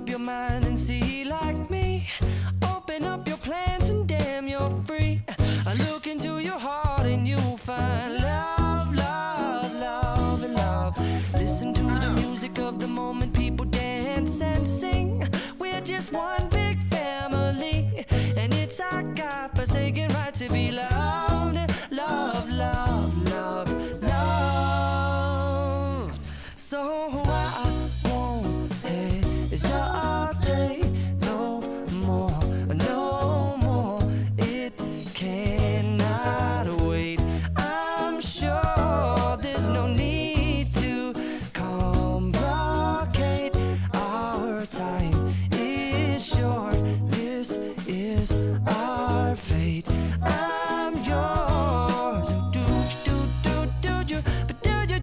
up your mind and see like me. Open up your plans and damn, you're free. I look into your heart and you'll find love, love, love, and love. Listen to the music of the moment, people dance and sing. We're just one big family, and it's our God-forsaken right to be loved, love, love, love, love. So